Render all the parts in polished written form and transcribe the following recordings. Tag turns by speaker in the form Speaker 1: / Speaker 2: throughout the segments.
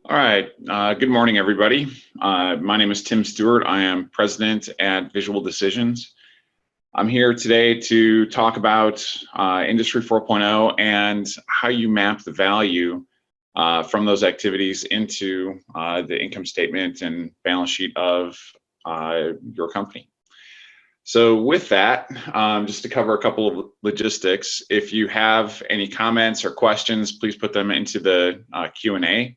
Speaker 1: All right. Good morning, everybody. My name is Tim Stewart. I am president at Visual Decisions. I'm here today to talk about Industry 4.0 and how you map the value from those activities into the income statement and balance sheet of your company. So with that, just to cover a couple of logistics, if you have any comments or questions, please put them into the Q&A.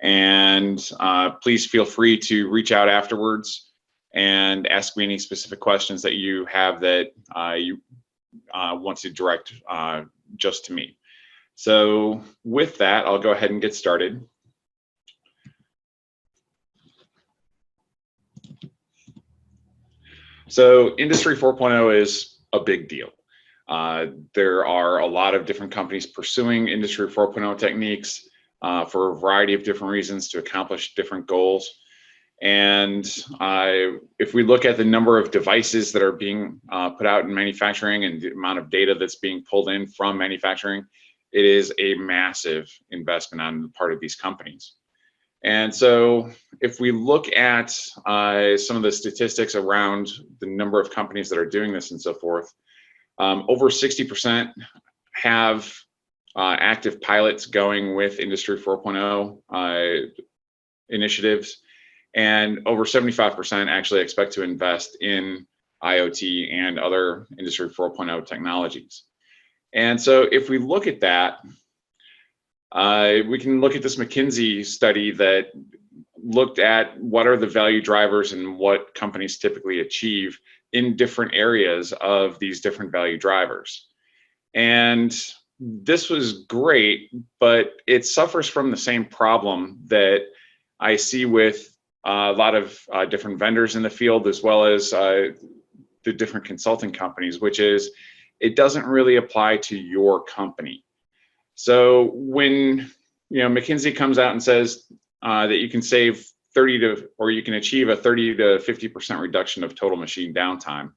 Speaker 1: And please feel free to reach out afterwards and ask me any specific questions that you have that you want to direct just to me. So with that, I'll go ahead and get started. So Industry 4.0 is a big deal. There are a lot of different companies pursuing Industry 4.0 techniques for a variety of different reasons to accomplish different goals. And if we look at the number of devices that are being put out in manufacturing and the amount of data that's being pulled in from manufacturing, it is a massive investment on the part of these companies. And so if we look at some of the statistics around the number of companies that are doing this and so forth, over 60% have active pilots going with Industry 4.0 initiatives, and over 75% actually expect to invest in IoT and other Industry 4.0 technologies. And so if we look at that, we can look at this McKinsey study that looked at what are the value drivers and what companies typically achieve in different areas of these different value drivers. And this was great, but it suffers from the same problem that I see with a lot of different vendors in the field, as well as the different consulting companies, which is it doesn't really apply to your company. So when McKinsey comes out and says that you can save you can achieve a 30 to 50% reduction of total machine downtime,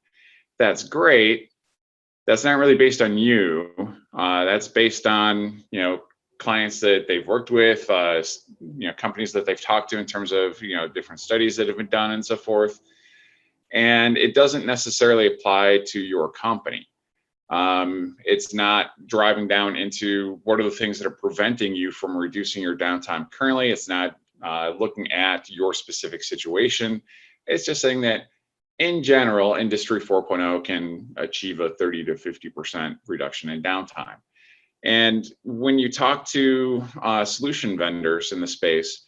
Speaker 1: that's great. That's not really based on you. That's based on clients that they've worked with, companies that they've talked to in terms of different studies that have been done and so forth. And it doesn't necessarily apply to your company. It's not driving down into what are the things that are preventing you from reducing your downtime currently. It's not looking at your specific situation. It's just saying that in general, Industry 4.0 can achieve a 30 to 50% reduction in downtime. And when you talk to solution vendors in the space,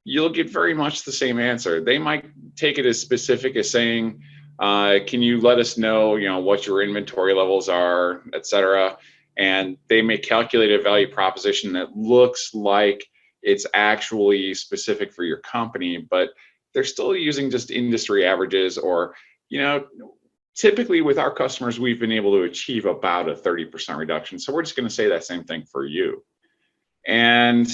Speaker 1: you'll get very much the same answer. They might take it as specific as saying, can you let us know, what your inventory levels are, et cetera. And they may calculate a value proposition that looks like it's actually specific for your company, but they're still using just industry averages, or, typically with our customers, we've been able to achieve about a 30% reduction. So we're just going to say that same thing for you. And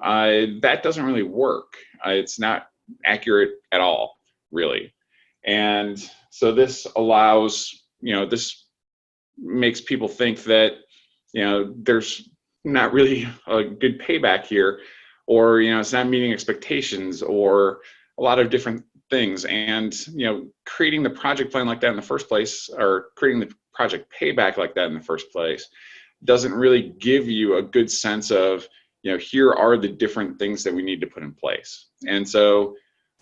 Speaker 1: that doesn't really work. It's not accurate at all, really. And so this allows, this makes people think that, there's not really a good payback here, or, it's not meeting expectations, or a lot of different things. And creating the project plan like that in the first place, or creating the project payback like that in the first place, doesn't really give you a good sense of here are the different things that we need to put in place. And so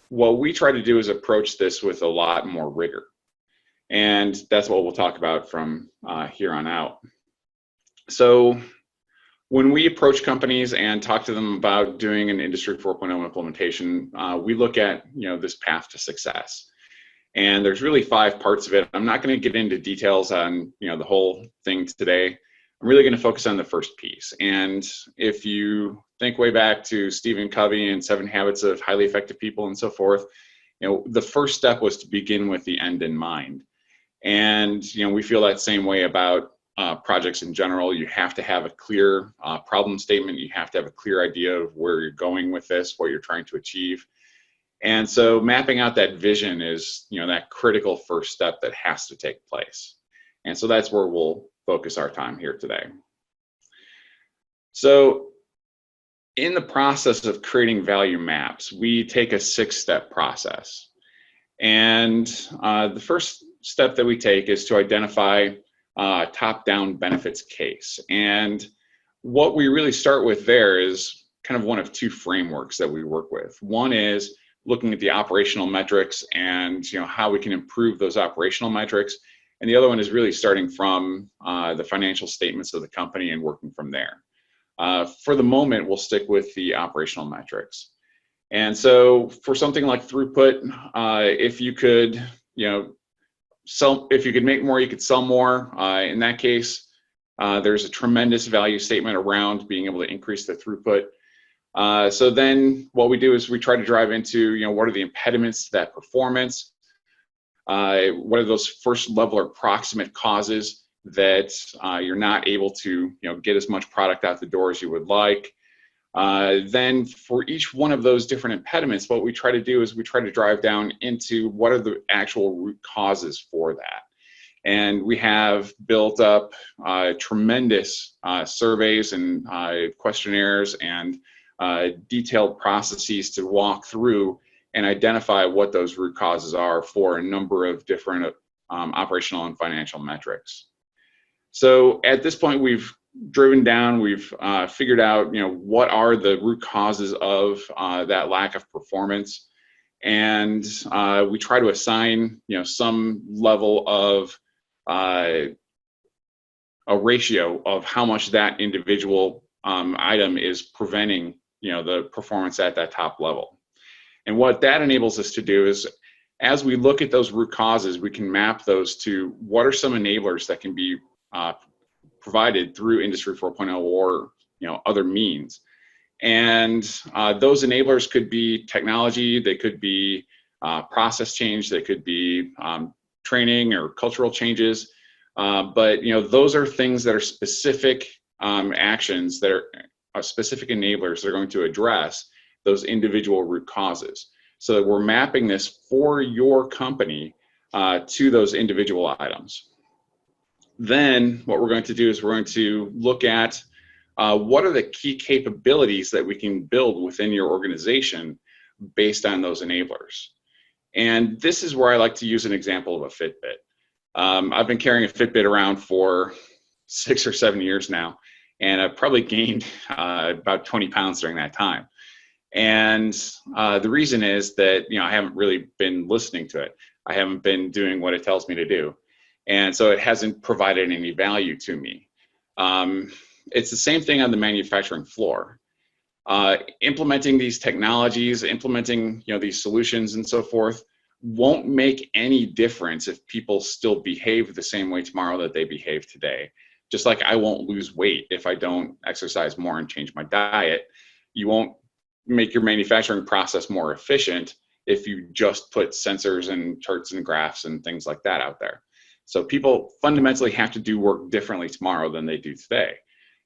Speaker 1: what we try to do is approach this with a lot more rigor, and that's what we'll talk about from here on out. So when we approach companies and talk to them about doing an Industry 4.0 implementation, we look at this path to success. And there's really 5 parts of it. I'm not going to get into details on the whole thing today. I'm really going to focus on the first piece. And if you think way back to Stephen Covey and 7 Habits of Highly Effective People and so forth, the first step was to begin with the end in mind. And we feel that same way about projects in general. You have to have a clear problem statement. You have to have a clear idea of where you're going with this, what you're trying to achieve. And so mapping out that vision is, that critical first step that has to take place. And so that's where we'll focus our time here today. So in the process of creating value maps, we take a 6-step process. And the first step that we take is to identify a top-down benefits case. And what we really start with there is kind of one of 2 frameworks that we work with. One is looking at the operational metrics and how we can improve those operational metrics. And the other one is really starting from the financial statements of the company and working from there. For the moment, we'll stick with the operational metrics. And so for something like throughput, if you could, if you could make more, you could sell more. In that case, there's a tremendous value statement around being able to increase the throughput. So then what we do is we try to drive into, what are the impediments to that performance? What are those first level or proximate causes that you're not able to, get as much product out the door as you would like? Then for each one of those different impediments, what we try to do is we try to drive down into what are the actual root causes for that. And we have built up tremendous surveys and questionnaires and detailed processes to walk through and identify what those root causes are for a number of different operational and financial metrics. So at this point, we've driven down, we've figured out, what are the root causes of that lack of performance. And we try to assign, some level of a ratio of how much that individual item is preventing, the performance at that top level. And what that enables us to do is, as we look at those root causes, we can map those to what are some enablers that can be provided through Industry 4.0 or other means. And those enablers could be technology, they could be process change, they could be training or cultural changes. But those are things that are specific actions that are specific enablers that are going to address those individual root causes. So that we're mapping this for your company to those individual items. Then what we're going to do is we're going to look at what are the key capabilities that we can build within your organization based on those enablers. And this is where I like to use an example of a Fitbit. I've been carrying a Fitbit around for 6 or 7 years now, and I've probably gained about 20 pounds during that time. And the reason is that I haven't really been listening to it. I haven't been doing what it tells me to do. And so it hasn't provided any value to me. It's the same thing on the manufacturing floor. Implementing these technologies, implementing these solutions and so forth won't make any difference if people still behave the same way tomorrow that they behave today. Just like I won't lose weight if I don't exercise more and change my diet. You won't make your manufacturing process more efficient if you just put sensors and charts and graphs and things like that out there. So people fundamentally have to do work differently tomorrow than they do today.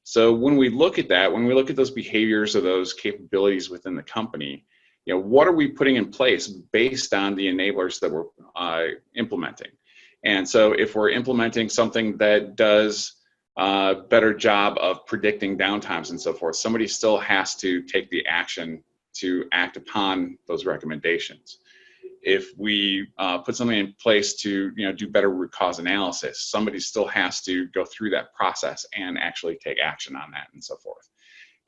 Speaker 1: So when we look at that, when we look at those behaviors or those capabilities within the company, what are we putting in place based on the enablers that we're implementing? And so if we're implementing something that does a better job of predicting downtimes and so forth, somebody still has to take the action to act upon those recommendations. If we put something in place to do better root cause analysis, somebody still has to go through that process and actually take action on that and so forth.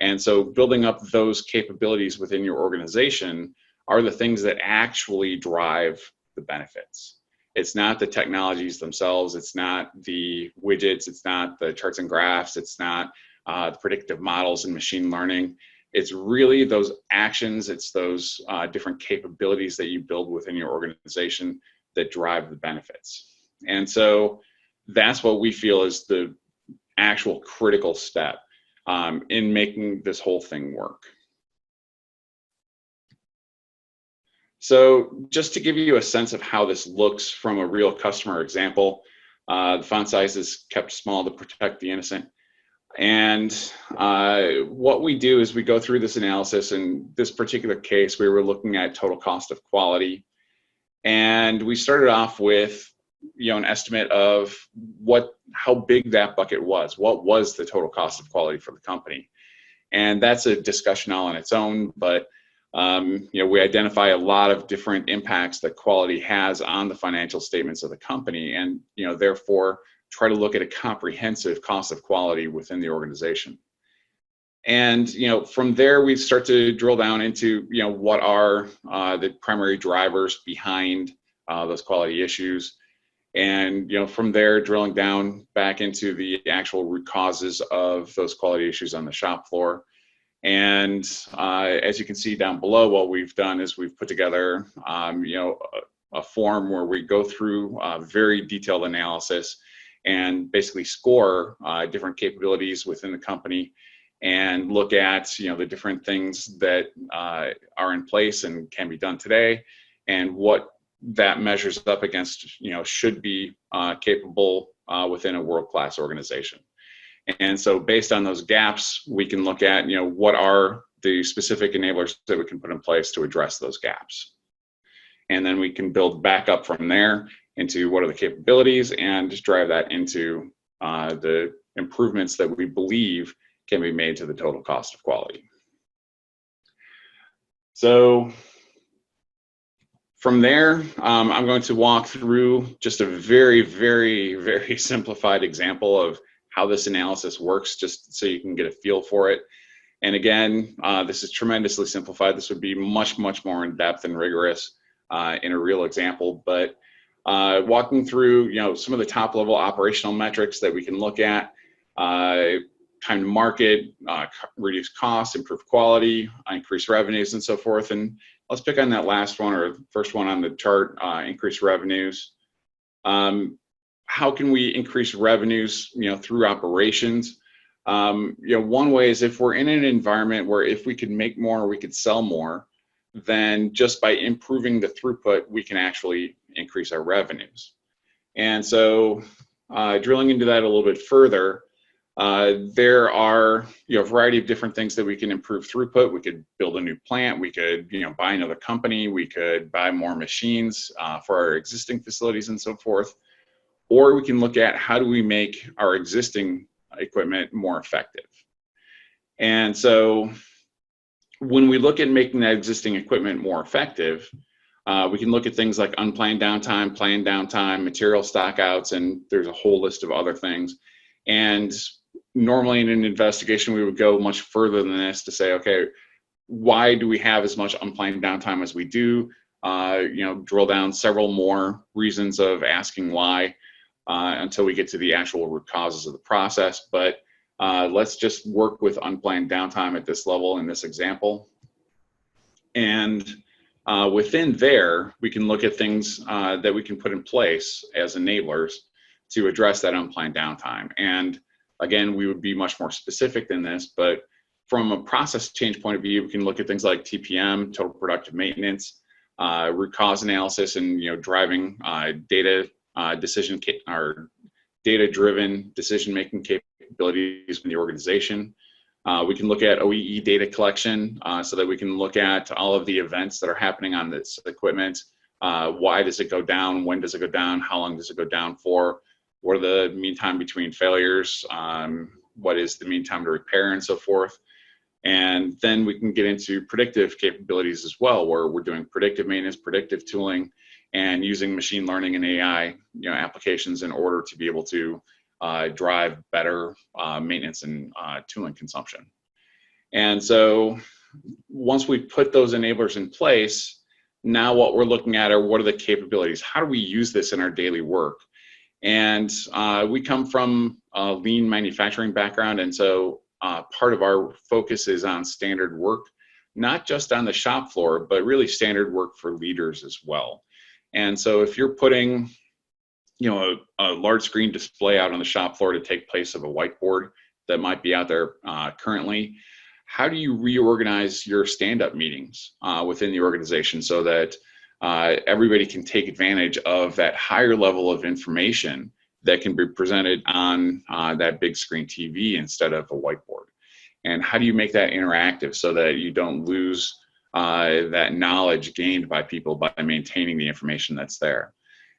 Speaker 1: And so building up those capabilities within your organization are the things that actually drive the benefits. It's not the technologies themselves, it's not the widgets, it's not the charts and graphs, it's not the predictive models and machine learning. It's really those actions, it's those different capabilities that you build within your organization that drive the benefits. And so that's what we feel is the actual critical step in making this whole thing work. So just to give you a sense of how this looks from a real customer example, the font size is kept small to protect the innocent. And what we do is we go through this analysis. In this particular case, we were looking at total cost of quality. And we started off with an estimate of how big that bucket was. What was the total cost of quality for the company? And that's a discussion all on its own, but we identify a lot of different impacts that quality has on the financial statements of the company, and therefore try to look at a comprehensive cost of quality within the organization. And from there we start to drill down into what are the primary drivers behind those quality issues, and from there drilling down back into the actual root causes of those quality issues on the shop floor. And as you can see down below, what we've done is we've put together a form where we go through very detailed analysis and basically score different capabilities within the company, and look at the different things that are in place and can be done today, and what that measures up against should be capable within a world-class organization. And so based on those gaps, we can look at what are the specific enablers that we can put in place to address those gaps. And then we can build back up from there into what are the capabilities, and just drive that into the improvements that we believe can be made to the total cost of quality. So from there, I'm going to walk through just a very, very, very simplified example of how this analysis works, just so you can get a feel for it. And again, this is tremendously simplified. This would be much, much more in depth and rigorous in a real example, but walking through some of the top level operational metrics that we can look at: time to market, reduce costs, improve quality, increase revenues, and so forth. And let's pick on that last one, or first one on the chart, increase revenues. How can we increase revenues through operations? One way is if we're in an environment where if we could make more, we could sell more, then just by improving the throughput, we can actually increase our revenues. And so drilling into that a little bit further, there are a variety of different things that we can improve throughput. We could build a new plant, we could buy another company, we could buy more machines for our existing facilities and so forth, or we can look at how do we make our existing equipment more effective. And so when we look at making that existing equipment more effective, we can look at things like unplanned downtime, planned downtime, material stockouts, and there's a whole list of other things. And normally in an investigation, we would go much further than this to say, okay, why do we have as much unplanned downtime as we do? Drill down several more reasons of asking why until we get to the actual root causes of the process. But let's just work with unplanned downtime at this level in this example. And within there, we can look at things that we can put in place as enablers to address that unplanned downtime. And again, we would be much more specific than this, but from a process change point of view, we can look at things like TPM, total productive maintenance, root cause analysis, and driving data-driven decision-making capabilities in the organization. We can look at OEE data collection so that we can look at all of the events that are happening on this equipment. Why does it go down? When does it go down? How long does it go down for? What are the mean time between failures? What is the mean time to repair, and so forth? And then we can get into predictive capabilities as well, where we're doing predictive maintenance, predictive tooling, and using machine learning and AI applications in order to be able to drive better maintenance and tooling consumption. And so once we put those enablers in place, now what we're looking at are what are the capabilities? How do we use this in our daily work? And we come from a lean manufacturing background, and so part of our focus is on standard work, not just on the shop floor, but really standard work for leaders as well. And so if you're putting a large screen display out on the shop floor to take place of a whiteboard that might be out there currently, how do you reorganize your stand-up meetings within the organization so that everybody can take advantage of that higher level of information that can be presented on that big screen TV instead of a whiteboard? And how do you make that interactive so that you don't lose that knowledge gained by people by maintaining the information that's there?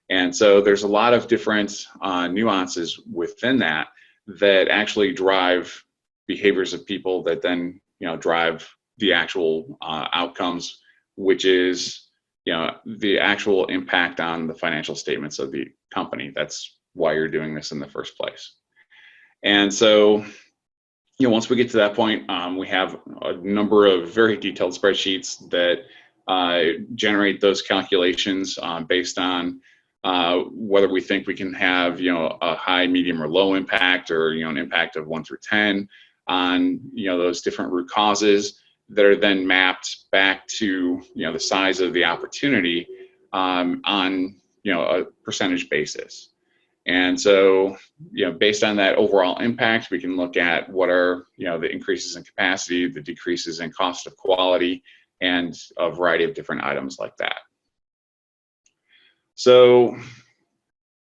Speaker 1: And so there's a lot of different nuances within that that actually drive behaviors of people that then drive the actual outcomes, which is the actual impact on the financial statements of the company. That's why you're doing this in the first place. And so once we get to that point, we have a number of very detailed spreadsheets that generate those calculations based on whether we think we can have a high, medium, or low impact, or an impact of 1 through 10 on those different root causes that are then mapped back to the size of the opportunity on a percentage basis. And so based on that overall impact, we can look at what are the increases in capacity, the decreases in cost of quality, and a variety of different items like that. So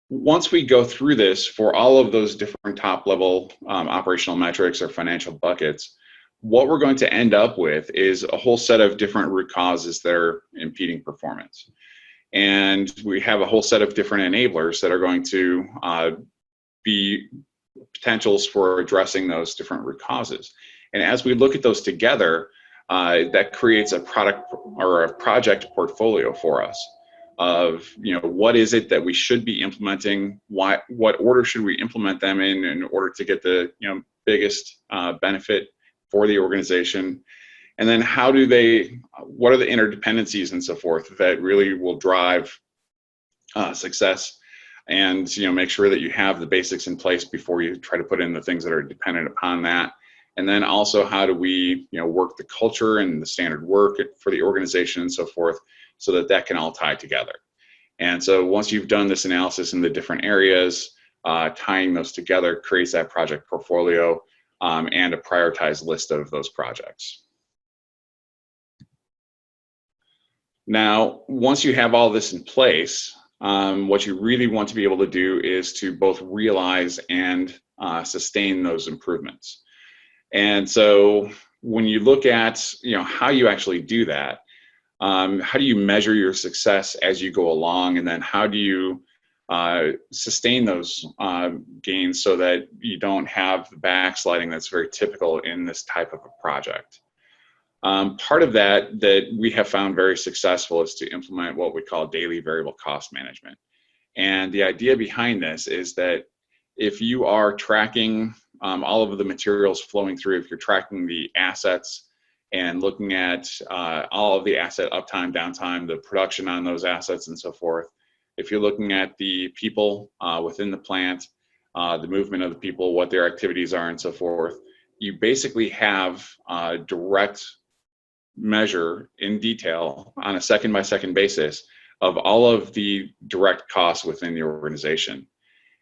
Speaker 1: once we go through this for all of those different top level operational metrics or financial buckets, what we're going to end up with is a whole set of different root causes that are impeding performance. And we have a whole set of different enablers that are going to be potentials for addressing those different root causes. And as we look at those together, that creates a product or a project portfolio for us of what is it that we should be implementing, what order should we implement them in order to get the biggest benefit for the organization, and then what are the interdependencies and so forth that really will drive success, and make sure that you have the basics in place before you try to put in the things that are dependent upon that. And then also, how do we work the culture and the standard work for the organization and so forth, so that that can all tie together. And so once you've done this analysis in the different areas, tying those together creates that project portfolio and a prioritized list of those projects. Now, once you have all this in place, what you really want to be able to do is to both realize and sustain those improvements. And so when you look at how you actually do that, how do you measure your success as you go along, and then how do you sustain those gains so that you don't have the backsliding that's very typical in this type of a project? Part of that we have found very successful is to implement what we call daily variable cost management. And the idea behind this is that if you are tracking all of the materials flowing through, if you're tracking the assets and looking at all of the asset uptime, downtime, the production on those assets and so forth, if you're looking at the people within the plant, the movement of the people, what their activities are and so forth, you basically have a direct measure in detail on a second-by-second basis of all of the direct costs within the organization.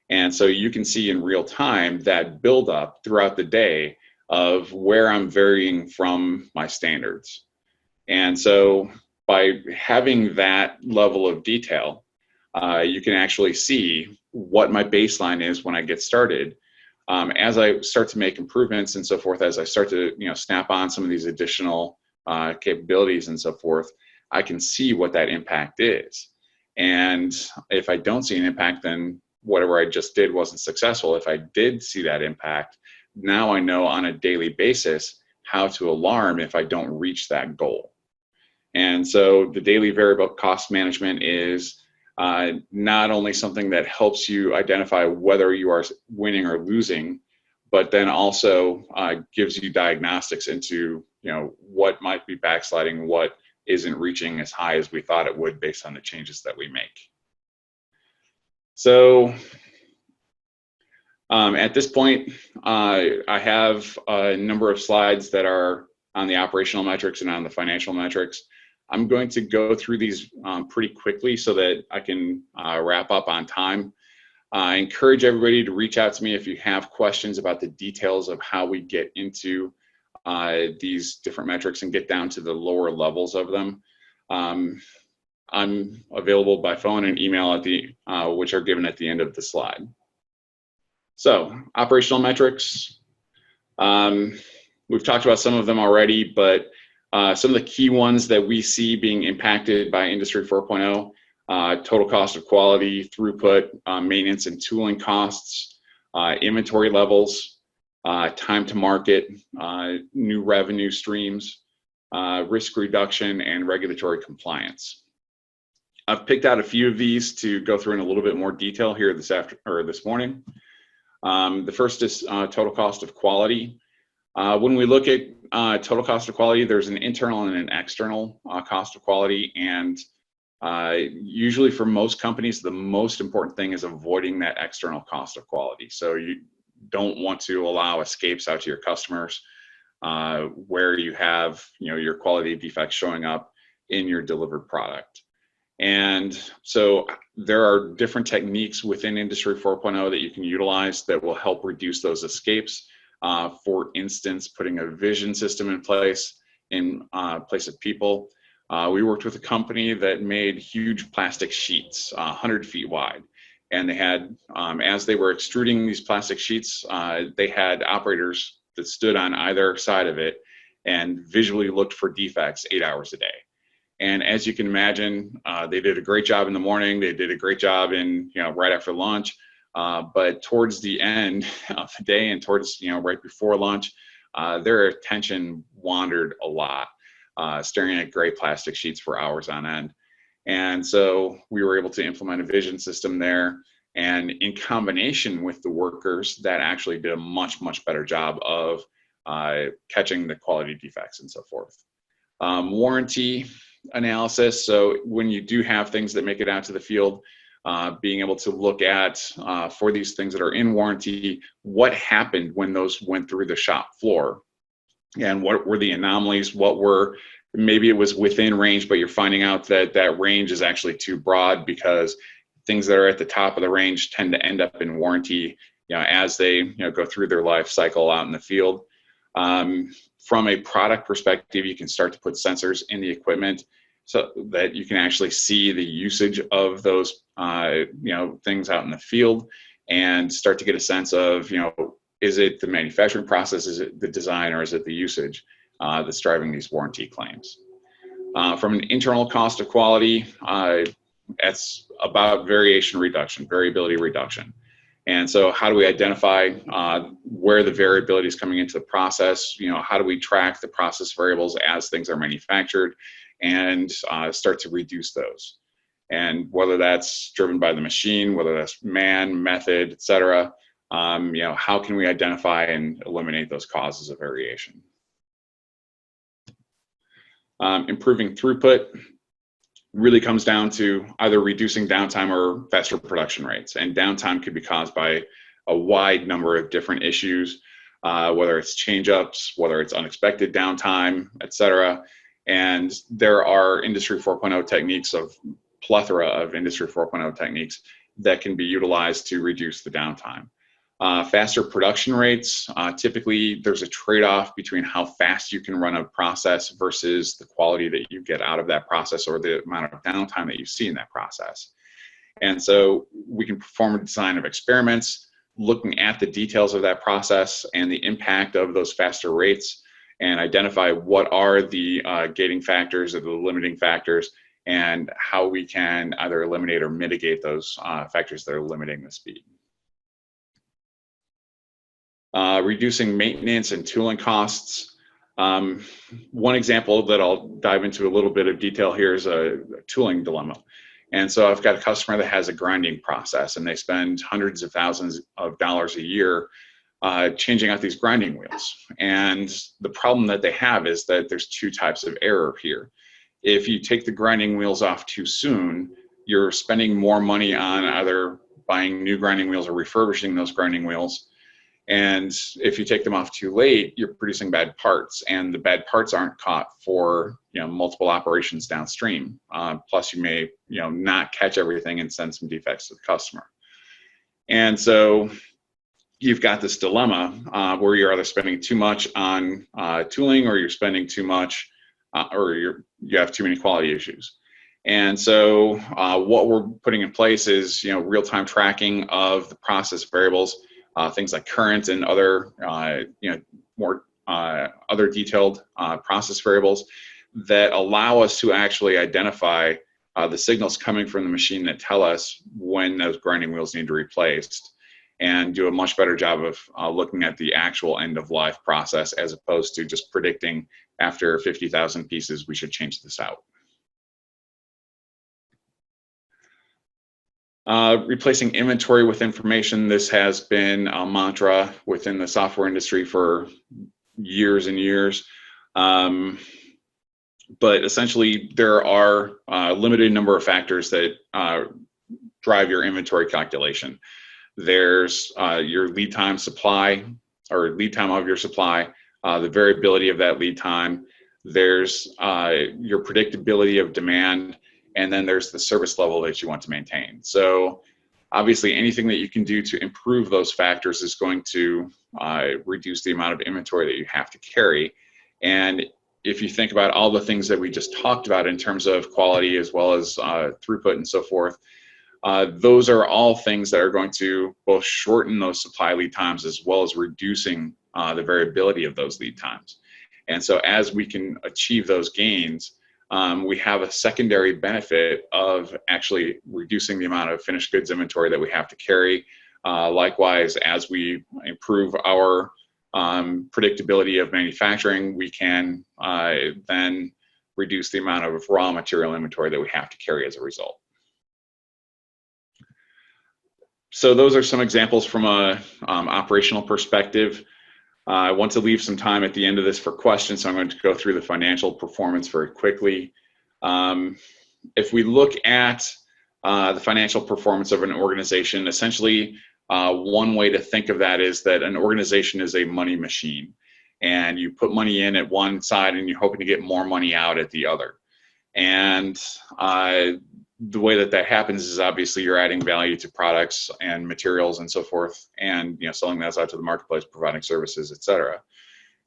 Speaker 1: And so you can see in real time that buildup throughout the day of where I'm varying from my standards. And so by having that level of detail, you can actually see what my baseline is when I get started. As I start to make improvements and so forth, as I start to snap on some of these additional capabilities and so forth, I can see what that impact is. And if I don't see an impact, then whatever I just did wasn't successful. If I did see that impact, now I know on a daily basis how to alarm if I don't reach that goal. And so the daily variable cost management is not only something that helps you identify whether you are winning or losing, but then also gives you diagnostics into what might be backsliding, what isn't reaching as high as we thought it would based on the changes that we make. So at this point, I have a number of slides that are on the operational metrics and on the financial metrics. I'm going to go through these pretty quickly so that I can wrap up on time. I encourage everybody to reach out to me if you have questions about the details of how we get into these different metrics and get down to the lower levels of them. I'm available by phone and email at which are given at the end of the slide. So operational metrics, we've talked about some of them already, but some of the key ones that we see being impacted by Industry 4.0, total cost of quality, throughput, maintenance and tooling costs, inventory levels, time to market, new revenue streams, risk reduction, and regulatory compliance. I've picked out a few of these to go through in a little bit more detail here this morning. The first is total cost of quality. When we look at total cost of quality, there's an internal and an external cost of quality, and usually for most companies, the most important thing is avoiding that external cost of quality. So you don't want to allow escapes out to your customers where you have your quality defects showing up in your delivered product. And so there are different techniques within Industry 4.0 that you can utilize that will help reduce those escapes. For instance, putting a vision system in place of people. We worked with a company that made huge plastic sheets, 100 feet wide. And they had, as they were extruding these plastic sheets, they had operators that stood on either side of it and visually looked for defects 8 hours a day. And as you can imagine, they did a great job in the morning. They did a great job in, right after lunch. But towards the end of the day and towards, right before lunch, their attention wandered a lot, staring at gray plastic sheets for hours on end. And so we were able to implement a vision system there. And in combination with the workers, that actually did a much, much better job of catching the quality defects and so forth. Warranty analysis. So when you do have things that make it out to the field, being able to look at, for these things that are in warranty, what happened when those went through the shop floor, and what were the anomalies, maybe it was within range, but you're finding out that that range is actually too broad because things that are at the top of the range tend to end up in warranty, as they go through their life cycle out in the field. From a product perspective, you can start to put sensors in the equipment so that you can actually see the usage of those things out in the field, and start to get a sense of, is it the manufacturing process, is it the design, or is it the usage that's driving these warranty claims? From an internal cost of quality, it's about variability reduction. And so how do we identify where the variability is coming into the process? How do we track the process variables as things are manufactured and start to reduce those? And whether that's driven by the machine, whether that's man, method, et cetera, how can we identify and eliminate those causes of variation? Improving throughput really comes down to either reducing downtime or faster production rates. And downtime could be caused by a wide number of different issues, whether it's change-ups, whether it's unexpected downtime, et cetera. And there are Industry 4.0 techniques, plethora of Industry 4.0 techniques that can be utilized to reduce the downtime. Faster production rates, typically there's a trade-off between how fast you can run a process versus the quality that you get out of that process or the amount of downtime that you see in that process. And so we can perform a design of experiments, looking at the details of that process and the impact of those faster rates, and identify what are the gating factors or the limiting factors, and how we can either eliminate or mitigate those factors that are limiting the speed. Reducing maintenance and tooling costs. One example that I'll dive into a little bit of detail here is a tooling dilemma. And so I've got a customer that has a grinding process, and they spend hundreds of thousands of dollars a year changing out these grinding wheels. And the problem that they have is that there's two types of error here. If you take the grinding wheels off too soon, you're spending more money on either buying new grinding wheels or refurbishing those grinding wheels. And if you take them off too late, you're producing bad parts, and the bad parts aren't caught for multiple operations downstream. Plus, you may not catch everything and send some defects to the customer. And so you've got this dilemma where you're either spending too much on tooling, or you're spending too much, or you have too many quality issues. And so what we're putting in place is real-time tracking of the process variables. Things like current and other, more other detailed process variables that allow us to actually identify the signals coming from the machine that tell us when those grinding wheels need to be replaced. and do a much better job of looking at the actual end of life process as opposed to just predicting after 50,000 pieces we should change this out. Replacing inventory with information. This has been a mantra within the software industry for years and years. But essentially, there are a limited number of factors that drive your inventory calculation. There's your lead time supply, or lead time of your supply, the variability of that lead time. There's your predictability of demand, and then there's the service level that you want to maintain. So obviously, anything that you can do to improve those factors is going to reduce the amount of inventory that you have to carry. And if you think about all the things that we just talked about in terms of quality as well as throughput and so forth, those are all things that are going to both shorten those supply lead times as well as reducing the variability of those lead times. And so as we can achieve those gains, we have a secondary benefit of actually reducing the amount of finished goods inventory that we have to carry. Likewise, as we improve our predictability of manufacturing, we can then reduce the amount of raw material inventory that we have to carry as a result. So those are some examples from a operational perspective. I want to leave some time at the end of this for questions, so I'm going to go through the financial performance very quickly. If we look at the financial performance of an organization, essentially one way to think of that is that an organization is a money machine, and you put money in at one side and you're hoping to get more money out at the other. And the way that that happens is obviously you're adding value to products and materials and so forth, and selling those out to the marketplace, providing services, etc.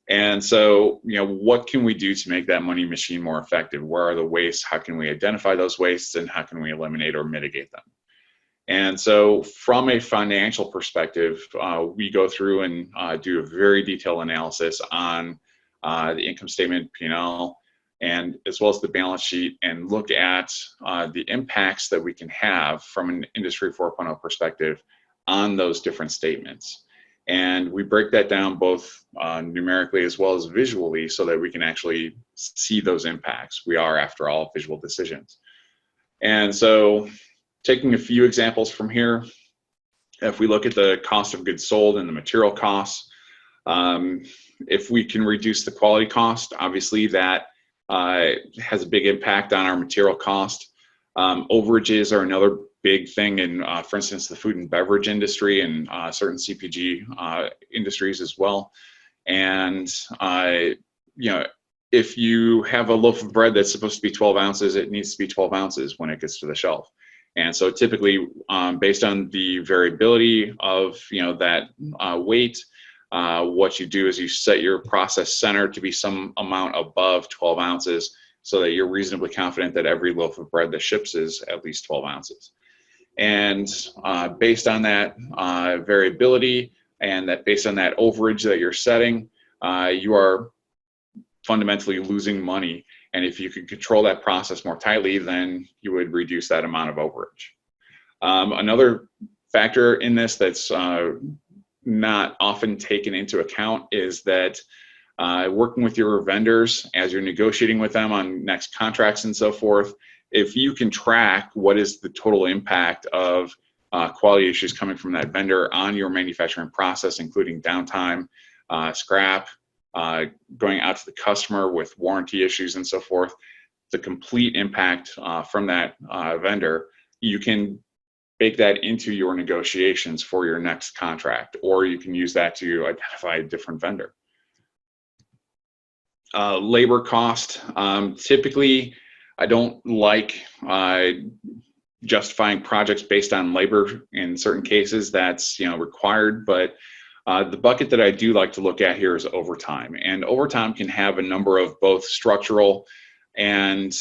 Speaker 1: And so what can we do to make that money machine more effective? Where are the wastes? How can we identify those wastes, and how can we eliminate or mitigate them? And so from a financial perspective, we go through and do a very detailed analysis on the income statement, P&L, and as well as the balance sheet, and look at the impacts that we can have from an Industry 4.0 perspective on those different statements. And we break that down both numerically as well as visually so that we can actually see those impacts. We are, after all, visual decisions. And so taking a few examples from here, if we look at the cost of goods sold and the material costs, if we can reduce the quality cost, obviously that has a big impact on our material cost. Overages are another big thing in, for instance, the food and beverage industry and certain CPG industries as well. And if you have a loaf of bread that's supposed to be 12 ounces, it needs to be 12 ounces when it gets to the shelf. And so typically, based on the variability of that weight, what you do is you set your process center to be some amount above 12 ounces so that you're reasonably confident that every loaf of bread that ships is at least 12 ounces. And based on that variability and that based on that overage that you're setting, you are fundamentally losing money. And if you could control that process more tightly, then you would reduce that amount of overage. Another factor in this that's not often taken into account is that working with your vendors as you're negotiating with them on next contracts and so forth, if you can track what is the total impact of quality issues coming from that vendor on your manufacturing process, including downtime, scrap, going out to the customer with warranty issues and so forth, the complete impact from that vendor, you can bake that into your negotiations for your next contract, or you can use that to identify a different vendor. Labor cost. Typically, I don't like justifying projects based on labor. In certain cases, that's required, but the bucket that I do like to look at here is overtime. And overtime can have a number of both structural and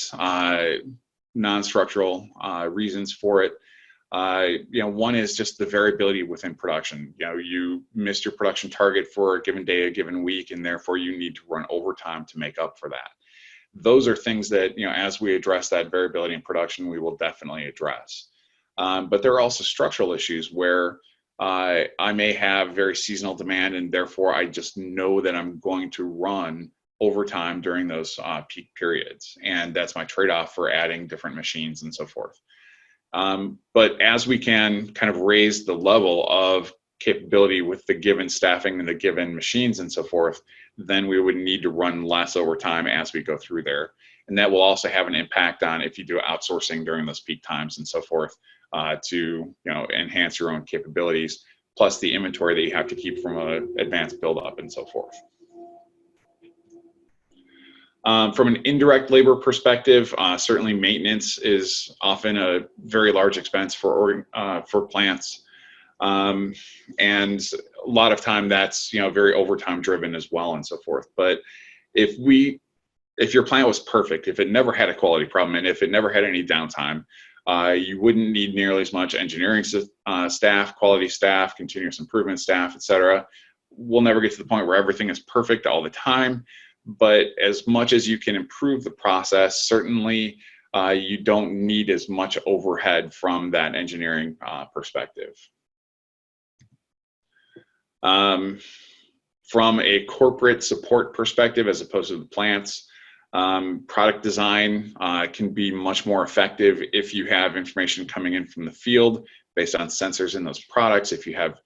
Speaker 1: non-structural reasons for it. One is just the variability within production. You missed your production target for a given day, a given week, and therefore you need to run overtime to make up for that. Those are things that, as we address that variability in production, we will definitely address. But there are also structural issues where I may have very seasonal demand, and therefore I just know that I'm going to run overtime during those peak periods. And that's my trade-off for adding different machines and so forth. But as we can kind of raise the level of capability with the given staffing and the given machines and so forth, then we would need to run less overtime as we go through there. And that will also have an impact on if you do outsourcing during those peak times and so forth, to enhance your own capabilities, plus the inventory that you have to keep from an advanced buildup and so forth. From an indirect labor perspective, certainly maintenance is often a very large expense for plants, and a lot of time that's very overtime driven as well and so forth. But if your plant was perfect, if it never had a quality problem, and if it never had any downtime, you wouldn't need nearly as much engineering staff, quality staff, continuous improvement staff, etc. We'll never get to the point where everything is perfect all the time, but as much as you can improve the process, certainly you don't need as much overhead from that engineering perspective. From a corporate support perspective, as opposed to the plants, product design can be much more effective if you have information coming in from the field based on sensors in those products. If you have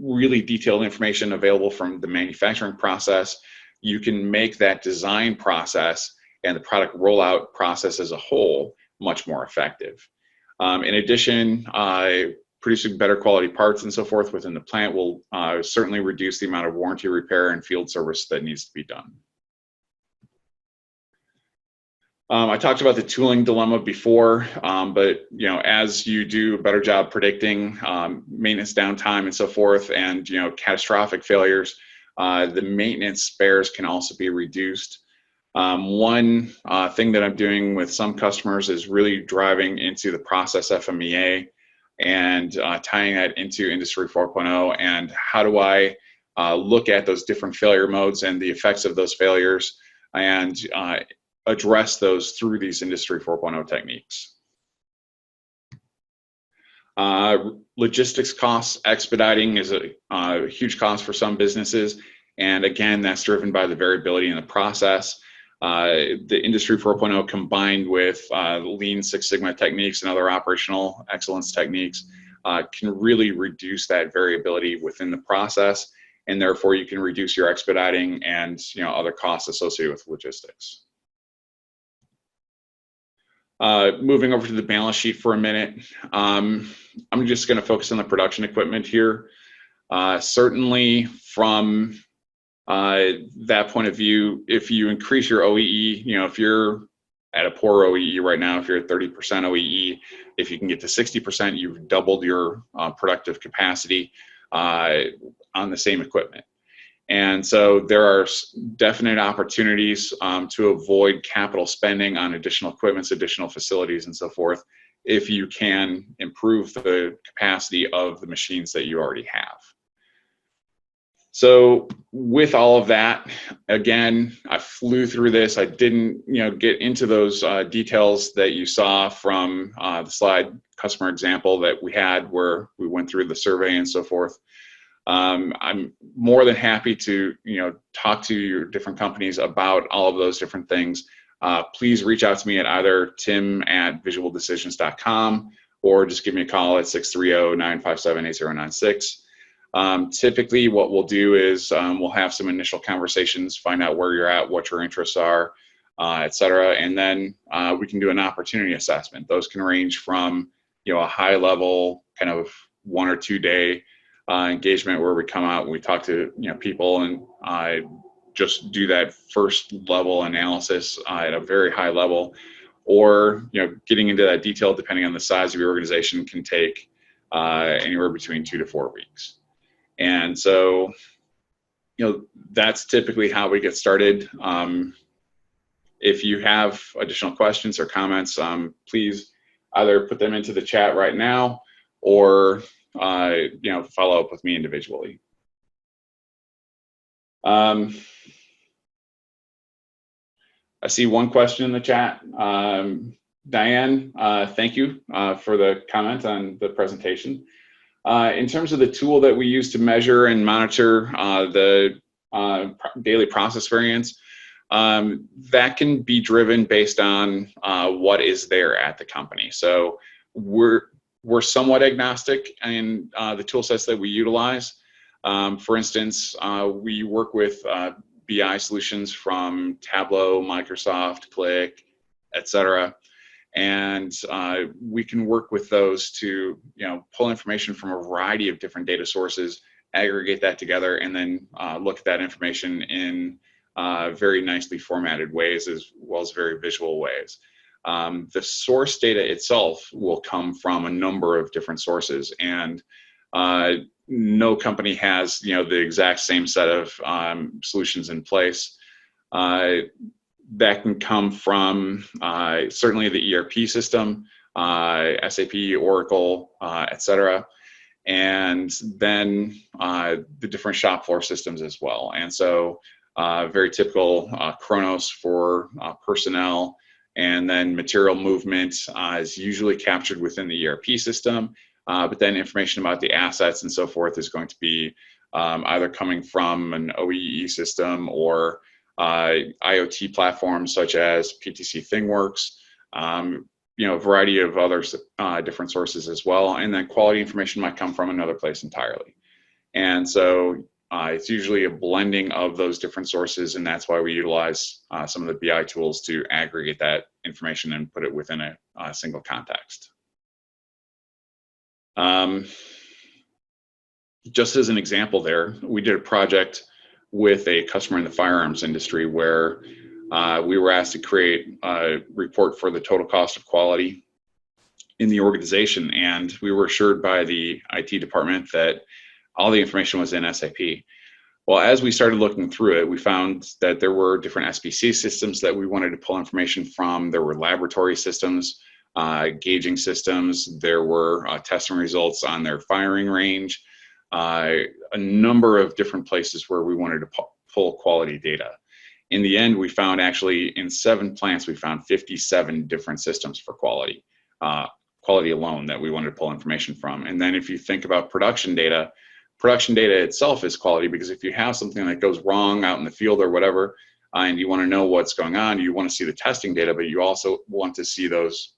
Speaker 1: really detailed information available from the manufacturing process, you can make that design process and the product rollout process as a whole much more effective. In addition, producing better quality parts and so forth within the plant will certainly reduce the amount of warranty repair and field service that needs to be done. I talked about the tooling dilemma before, but as you do a better job predicting maintenance downtime and so forth, and catastrophic failures, the maintenance spares can also be reduced. One thing that I'm doing with some customers is really driving into the process FMEA and tying that into Industry 4.0, and how do I look at those different failure modes and the effects of those failures, and address those through these Industry 4.0 techniques. Logistics costs, expediting is a huge cost for some businesses, and again, that's driven by the variability in the process. The Industry 4.0 combined with Lean Six Sigma techniques and other operational excellence techniques can really reduce that variability within the process, and therefore you can reduce your expediting and other costs associated with logistics. Moving over to the balance sheet for a minute, I'm just going to focus on the production equipment here. Certainly from that point of view, if you increase your OEE, if you're at a poor OEE right now, if you're at 30% OEE, if you can get to 60%, you've doubled your productive capacity on the same equipment. And so there are definite opportunities to avoid capital spending on additional equipments, additional facilities, and so forth, if you can improve the capacity of the machines that you already have. So with all of that, again, I flew through this. I didn't get into those details that you saw from the slide customer example that we had where we went through the survey and so forth. I'm more than happy to talk to your different companies about all of those different things. Please reach out to me at either tim@visualdecisions.com or just give me a call at 630-957-8096. Typically what we'll do is we'll have some initial conversations, find out where you're at, what your interests are, etc., and then we can do an opportunity assessment. Those can range from a high level kind of 1 or 2 day engagement where we come out and we talk to people and just do that first level analysis at a very high level, or getting into that detail depending on the size of your organization can take anywhere between 2 to 4 weeks. And so that's typically how we get started. If you have additional questions or comments, please either put them into the chat right now or follow up with me individually. I see one question in the chat. Diane, thank you for the comment on the presentation. In terms of the tool that we use to measure and monitor the daily process variance, that can be driven based on what is there at the company. So we're somewhat agnostic in the tool sets that we utilize. For instance, we work with BI solutions from Tableau, Microsoft, Click, etc. And we can work with those to pull information from a variety of different data sources, aggregate that together, and then look at that information in very nicely formatted ways as well as very visual ways. The source data itself will come from a number of different sources, and no company has the exact same set of solutions in place. That can come from certainly the ERP system, SAP, Oracle, etc., and then the different shop floor systems as well. And so very typical Kronos for personnel, and then material movement is usually captured within the ERP system, but then information about the assets and so forth is going to be either coming from an OEE system or IoT platforms such as PTC ThingWorks, a variety of other different sources as well, and then quality information might come from another place entirely. And so it's usually a blending of those different sources, and that's why we utilize some of the BI tools to aggregate that information and put it within a single context. Just as an example there, we did a project with a customer in the firearms industry where we were asked to create a report for the total cost of quality in the organization, and we were assured by the IT department that all the information was in SAP. Well, as we started looking through it, we found that there were different SPC systems that we wanted to pull information from. There were laboratory systems, gauging systems. There were testing results on their firing range, a number of different places where we wanted to pull quality data. In the end, we found actually in 7 plants, we found 57 different systems for quality alone that we wanted to pull information from. And then if you think about production data itself is quality, because if you have something that goes wrong out in the field or whatever, and you want to know what's going on, you want to see the testing data, but you also want to see those,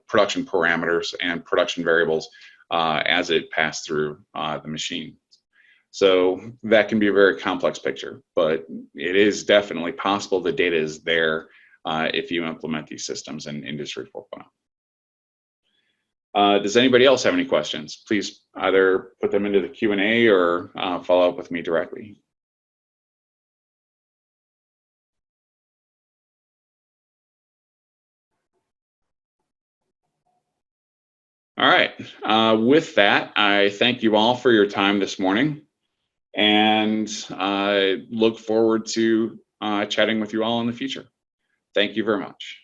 Speaker 1: production parameters and production variables as it passed through the machine. So that can be a very complex picture, but it is definitely possible the data is there if you implement these systems in Industry 4.0. Does anybody else have any questions? Please either put them into the Q&A or follow up with me directly. All right, with that, I thank you all for your time this morning, and I look forward to chatting with you all in the future. Thank you very much.